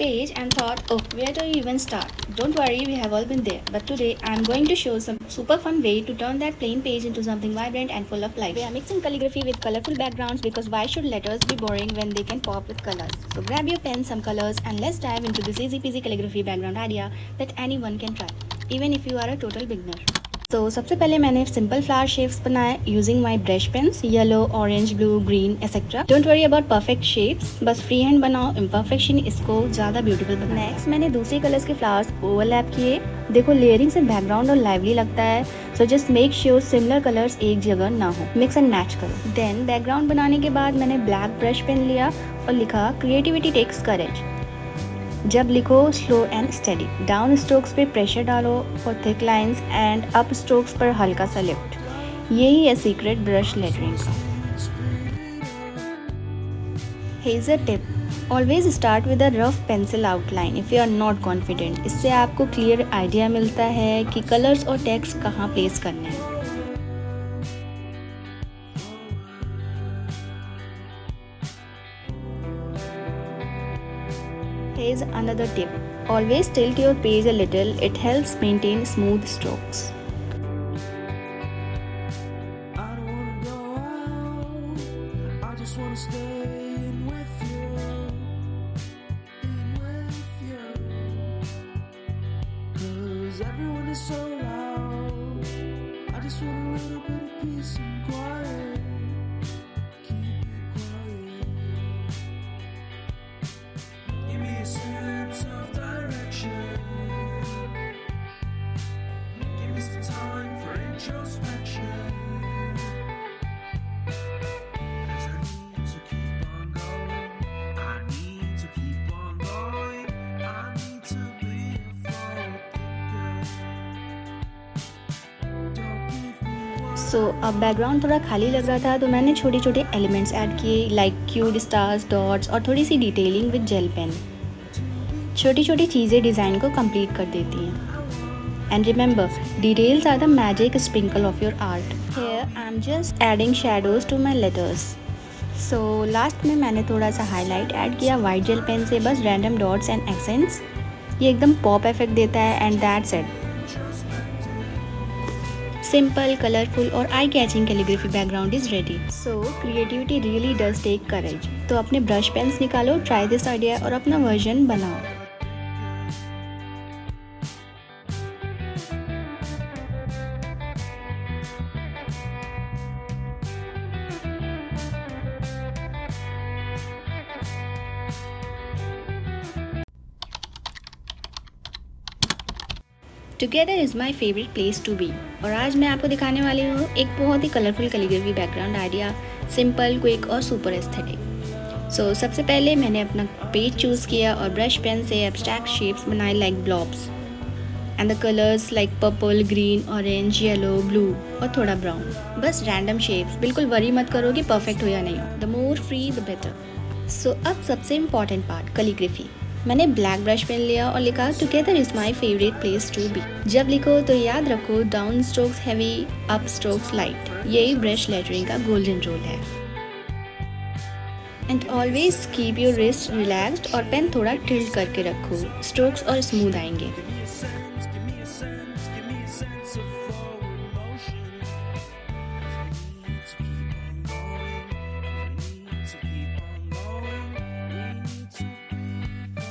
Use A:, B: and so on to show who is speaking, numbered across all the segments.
A: page and thought, oh, where do you even start? Don't worry, we have all been there. But today I'm going to show some super fun way to turn that plain page into something vibrant and full of life. We are mixing calligraphy with colorful backgrounds because why should letters be boring when they can pop with colors? So grab your pen, some colors, and let's dive into this easy peasy calligraphy background idea that anyone can try, even if you are a total beginner. तो सबसे पहले मैंने simple flower shapes बनाए using my brush pens yellow orange blue green etcetera. Don't worry about perfect shapes, बस free hand बनाओ, imperfection इसको ज़्यादा beautiful बनाए. नेक्स्ट मैंने दूसरे कलर्स के फ्लावर्स ओवरलैप किए. देखो लेयरिंग से बैकग्राउंड और लाइवली लगता है, so just make sure similar colours एक जगह ना हो, मिक्स एंड मैच करो. देन बैकग्राउंड बनाने के बाद मैंने ब्लैक ब्रश पेन लिया और लिखा क्रिएटिविटी टेक्स करेज. जब लिखो slow and steady. Down strokes पे प्रेशर डालो for thick lines and up strokes पर हल्का सा लिफ्ट. यही है सीक्रेट ब्रश लेटरिंग का. Here's a tip, always start with a rough pencil outline if you are not confident. इससे आपको क्लियर आइडिया मिलता है कि कलर्स और टेक्स्ट कहाँ प्लेस करने हैं. Here's another tip. Always tilt your page a little. It helps maintain smooth strokes.
B: I don't wanna go out. I just wanna stay in with you. In with you. 'Cause everyone is so loud. I just want a little bit of peace and quiet. Keep it quiet. Give me a sense of direction. Give me some time for introspection. 'Cause I need to keep on going. I need to keep on going. I need to be a forward thinker. Don't give me one.
A: सो अब background थोड़ा खाली लग रहा था तो मैंने छोटे छोटे एलिमेंट्स ऐड किए लाइक क्यूट स्टार्स, डॉट्स और थोड़ी सी डिटेलिंग विद जेल पेन. छोटी छोटी चीज़ें डिज़ाइन को कंप्लीट कर देती हैं. And remember, details are the magic sprinkle of your art. Here I am just adding shadows to my letters. So last में मैंने थोड़ा सा हाईलाइट ऐड किया वाइट जेल पेन से, बस रैंडम डॉट्स एंड एक्सेंट्स. ये एकदम पॉप इफेक्ट देता है and that's it. Simple, colourful और eye catching calligraphy background is ready. So creativity really does take courage. तो अपने ब्रश पेन्स निकालो, ट्राई दिस आइडिया और अपना वर्जन बनाओ. Together is my favourite place to be. और आज मैं आपको दिखाने वाली हूँ एक बहुत ही colourful calligraphy background idea, simple, quick और सुपर एस्थेटिक. सो सबसे पहले मैंने अपना पेज चूज़ किया और ब्रश पेन से एब्स्ट्रैक्ट शेप्स बनाए like blobs and the colours like purple, green, orange, yellow, blue और थोड़ा ब्राउन. बस रैंडम शेप्स, बिल्कुल वरी मत करो कि परफेक्ट हो या नहीं हो. The more free the better. So अब सबसे इम्पॉर्टेंट पार्ट, कैलीग्राफी. मैंने ब्लैक ब्रश पेन लिया और लिखा together is my favourite place to be. जब लिखो तो याद रखो down strokes heavy, up strokes light. यही ब्रश लेटरिंग का गोल्डन रूल है. And always keep your wrist relaxed और पेन थोड़ा टिल्ट करके रखो. स्ट्रोक्स और स्मूथ आएंगे.
B: Give me a sense, give me a sense of forward motion. We need to keep on going. We need to keep on going. We need to be forward thinkers.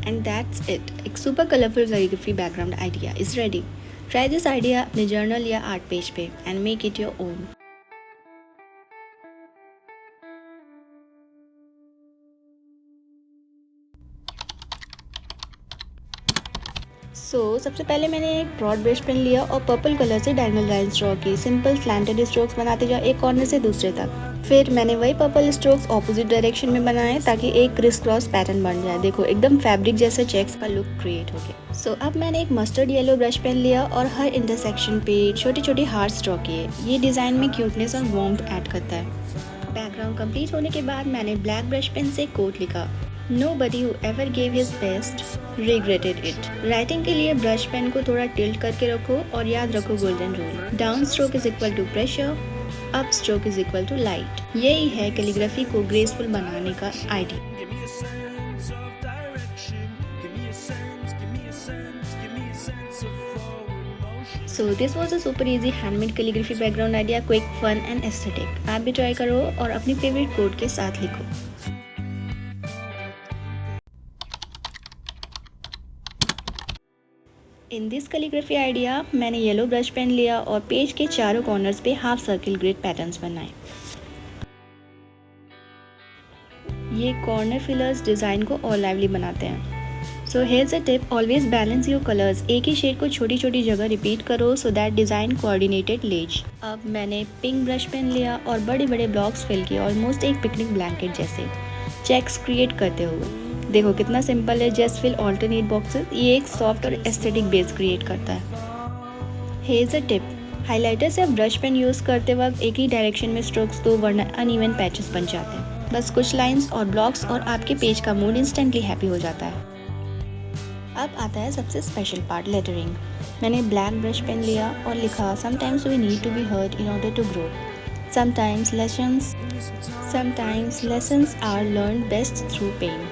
A: And that's it. एक super colourful calligraphy background idea is ready. Try this idea अपने journal या art page पे and make it your own. So सबसे पहले मैंने एक broad brush pen लिया और पर्पल कलर से डायगोनल लाइंस ड्रॉ की. सिंपल स्लैंटेड स्ट्रोक्स बनाते जाओ एक कॉर्नर से दूसरे तक. फिर मैंने वही पर्पल स्ट्रोक्स ऑपोजिट डायरेक्शन में बनाए ताकि एक क्रिस क्रॉस पैटर्न बन जाए. देखो एकदम फैब्रिक जैसे चेक्स का लुक क्रिएट हो गया. सो अब मैंने एक मस्टर्ड येलो ब्रश पेन लिया और हर इंटरसेक्शन पे छोटे छोटे हार्ट्स ड्रॉ किए. ये डिज़ाइन में क्यूटनेस और वार्मथ ऐड करता है. बैकग्राउंड कंप्लीट होने के बाद मैंने ब्लैक ब्रश पेन से कोट लिखा। Nobody who ever gave his best regretted it. Writing के लिए ब्रश पेन को थोड़ा टिल्ट करके रखो और याद रखो golden rule, down stroke is equal to pressure, up stroke is equal to light. यही है कैलीग्राफी को ग्रेसफुल बनाने का idea.
B: Give me a sense of direction. Give me a sense, give me a sense, give me a sense of forward motion.
A: So this was a super easy handmade calligraphy background idea, quick, fun and aesthetic. आप भी try करो और अपनी favourite code के साथ लिखो। In this calligraphy idea मैंने yellow brush pen लिया और पेज के चारों कॉर्नर्स पे हाफ सर्किल ग्रिड पैटर्न्स बनाए। ये कॉर्नर फिलर्स डिज़ाइन को और लाइवली बनाते हैं। So here's a tip, always balance your colours. एक ही शेड को छोटी छोटी जगह रिपीट करो सो दैट डिज़ाइन कोऑर्डिनेटेड लेज। अब मैंने पिंक ब्रश पेन लिया और बड़े बड़े ब्लॉक्स फिल किए, ऑलमोस्ट एक पिकनिक ब्लैंकेट जैसे, चेक्स क्रिएट करते हुए। देखो कितना सिंपल है, जस्ट फिल ऑल्टरनेट बॉक्सेस। ये एक सॉफ्ट और एस्थेटिक बेस क्रिएट करता है। हेयर्स अ टिप, हाइलाइटर से आप ब्रश पेन यूज़ करते वक्त एक ही डायरेक्शन में स्ट्रोक्स दो वरना अनइवन पैचेस बन जाते हैं। बस कुछ लाइंस और ब्लॉक्स और आपके पेज का मूड इंस्टेंटली हैप्पी हो जाता है। अब आता है सबसे स्पेशल पार्ट, लेटरिंग। मैंने ब्लैक ब्रश पेन लिया और लिखा, sometimes we need to be hurt in order to grow, sometimes lessons are learn best through pain.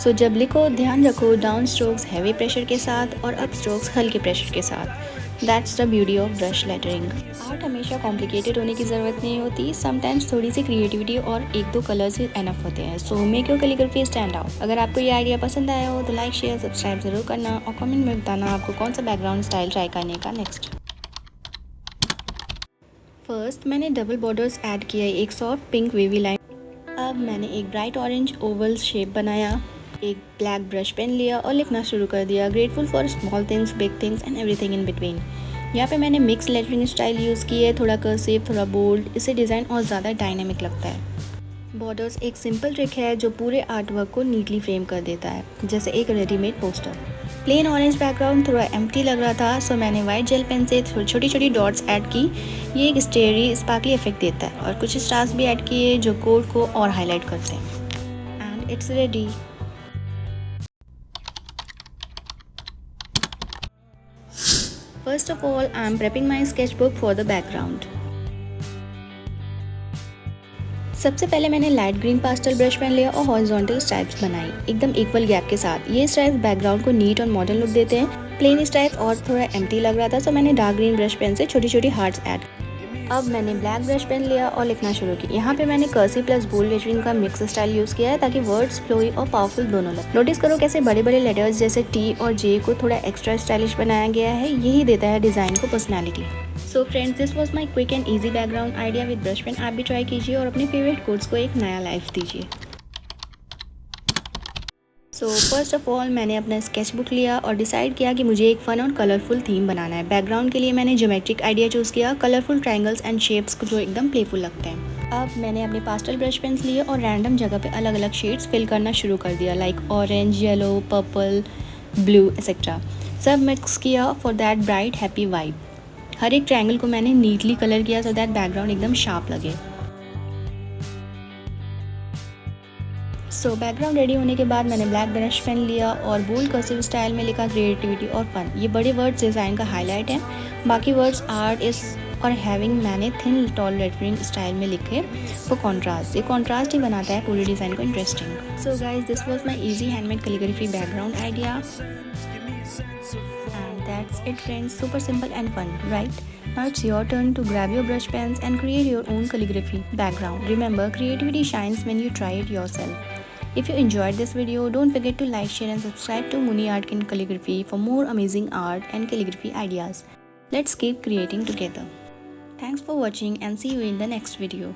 A: So जब लिखो ध्यान रखो डाउन स्ट्रोक्स हैवी प्रेशर के साथ और अप स्ट्रोक्स हल्के प्रेशर के साथ। That's the beauty of brush lettering. Art हमेशा कॉम्प्लिकेटेड होने की ज़रूरत नहीं होती, समटाइम्स थोड़ी सी क्रिएटिविटी और एक दो कलर्स ही एनफ होते हैं। So make your calligraphy stand out. अगर आपको ये आइडिया पसंद आया हो तो लाइक शेयर सब्सक्राइब ज़रूर करना और कमेंट में बताना आपको कौन सा बैकग्राउंड स्टाइल ट्राई करने का नेक्स्ट। फर्स्ट मैंने डबल बॉर्डर्स ऐड किया, एक सॉफ्ट पिंक वेवी लाइन। अब मैंने एक ब्राइट ऑरेंज ओवल शेप बनाया, एक ब्लैक ब्रश पेन लिया और लिखना शुरू कर दिया, grateful for small things, big things and everything in between. यहाँ पे मैंने मिक्स लेटरिंग स्टाइल यूज़ की है, थोड़ा कर्सिव थोड़ा बोल्ड, इससे डिज़ाइन और ज़्यादा डायनामिक लगता है। बॉर्डर्स एक सिंपल ट्रिक है जो पूरे आर्ट वर्क को नीटली फ्रेम कर देता है, जैसे एक readymade poster. Plain orange background थोड़ा एम्प्टी लग रहा था, सो मैंने वाइट जेल पेन से छोटी छोटी डॉट्स ऐड की। ये एक स्टेरी स्पार्कली इफेक्ट देता है और कुछ स्टार्स भी ऐड किए जो कोड को और हाईलाइट करते हैं। And it's ready. First of all, I am prepping my sketchbook for the background. सबसे पहले मैंने light green pastel brush pen लिया और हॉरिजॉन्टल स्ट्राइप्स बनाई एकदम इक्वल गैप के साथ। ये स्ट्राइप्स बैकग्राउंड को नीट और मॉडर्न लुक देते हैं। प्लेन स्ट्राइप्स और थोड़ा एम्प्टी लग रहा था, सो मैंने डार्क ग्रीन ब्रश पेन से छोटी छोटी हार्ट्स ऐड। अब मैंने ब्लैक ब्रश पेन लिया और लिखना शुरू किया। यहाँ पे मैंने कर्सिव प्लस बोल्ड लेटरिंग का मिक्स स्टाइल यूज़ किया है ताकि वर्ड्स फ्लोई और पावरफुल दोनों लगे। नोटिस करो कैसे बड़े बड़े लेटर्स जैसे टी और जे को थोड़ा एक्स्ट्रा स्टाइलिश बनाया गया है, यही देता है डिज़ाइन को personality. So friends, this was my quick and easy background idea with brush pen. आप भी ट्राई कीजिए और अपने फेवरेट कोड्स को एक नया लाइफ दीजिए। सो फर्स्ट ऑफ ऑल मैंने अपना स्केचबुक लिया और डिसाइड किया कि मुझे एक फ़न और कलरफुल थीम बनाना है। बैकग्राउंड के लिए मैंने ज्योमेट्रिक आइडिया चूज़ किया, कलरफुल ट्रायंगल्स एंड शेप्स जो एकदम प्लेफुल लगते हैं। अब मैंने अपने पास्टल ब्रश पेन्स लिए और रैंडम जगह पे अलग अलग शेड्स फिल करना शुरू कर दिया, like orange, yellow, purple, blue etcetera. सब मिक्स किया for that bright happy vibe. हर एक ट्रायंगल को मैंने नीटली कलर किया सो दैट बैकग्राउंड एकदम शार्प लगे। सो बैकग्राउंड रेडी होने के बाद मैंने ब्लैक ब्रश पेन लिया और बोल्ड कर्सिव स्टाइल में लिखा क्रिएटिविटी और फन। ये बड़े वर्ड्स डिज़ाइन का हाईलाइट है, बाकी वर्ड्स आर्ट इज और हैविंग मैंने थिन टॉल लेटरिंग स्टाइल में लिखे फॉर कॉन्ट्रास्ट। ये कॉन्ट्रास्ट ही बनाता है पूरे डिज़ाइन को interesting. So guys, this was my easy handmade calligraphy background idea and that's it friends, super simple and fun, right? Now it's your turn to grab your brush pens and create your own calligraphy background. Remember, creativity shines when you try it yourself. If you enjoyed this video, don't forget to like, share and subscribe to Muni Art and Calligraphy for more amazing art and calligraphy ideas. Let's keep creating together. Thanks for watching and see you in the next video.